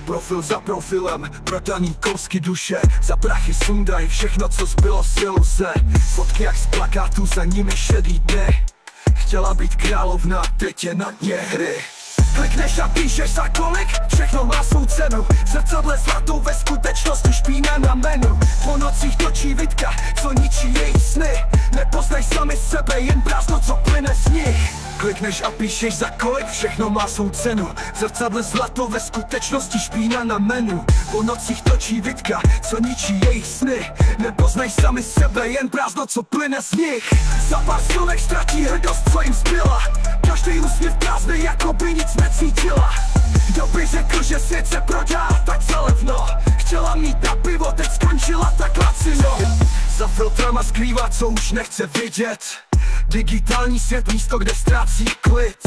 Profil za profilem, prodaný kousky duše. Za prachy sundaj všechno, co zbylo z iluze. Fotky jak z plakátů, za nimi šedý dny. Chtěla být královna, teď je na dně hry. Klikneš a píšeš za kolik, všechno má svou cenu. V zrcadle zlatou, ve skutečnosti špína na menu. Po nocích točí vidka, co ničí jejich sny. Nepoznaj sami sebe, jen prázdno, co plyne z nich. Klikneš a píšeš za kolik, všechno má svou cenu. V zrcadle zlato, ve skutečnosti špína na menu. Po nocích točí vidka, co ničí jejich sny. Nepoznaj sami sebe, jen prázdno, co plyne z nich. Za pár silek ztratí hrdost, co jim zbyla. Každý úsměv prázdný, jako by nic necítila. Kdo by řekl, že svět se prodá tak za levno. Chtěla mít na pivo, teď skončila tak lacino. Za filtrama skrývá, co už nechce vidět. Digitální svět, místo, kde ztrácí klid.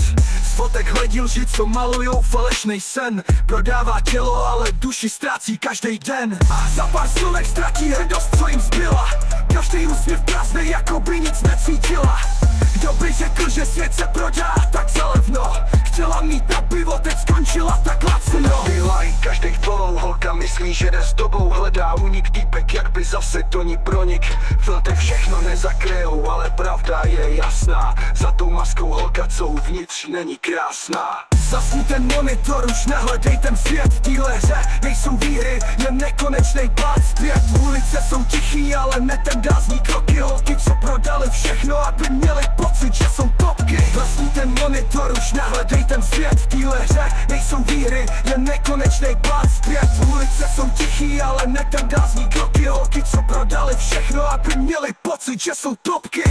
Z fotek hledí lži, co malujou falešnej sen. Prodává tělo, ale duši ztrácí každý den. A za pár silek ztratí hrdost, co jim zbyla. Každý úsměv prázdnej, jako by nic necítila. Kdo by řekl, že svět se prodá tak za levno. Chtěla mít na pivo, teď skončila tak lacino. Beeline, každej follow, holka myslí, že jde s dobou. Hledá únik týpek, jak by zase do ní pronik. Filtry všechno nezakryjou, ale pravda je jasná. Za tou maskou holka, co uvnitř není krásná. Zasni ten monitor, už nehledej ten svět. V téhle hře nejsou výhry, jen nekonečnej pád zpět. Ulice jsou tichý, ale netendázní kroky. Holky, co prodali všechno, aby měli pocit, že jsou topky. Zasni ten monitor, už nehledej ten svět. V téhle hře nejsou výhry, jen nekonečnej pád zpět. Ulice jsou tichý, ale netendázní kroky. Holky, co prodali všechno, aby měli pocit, že jsou topky.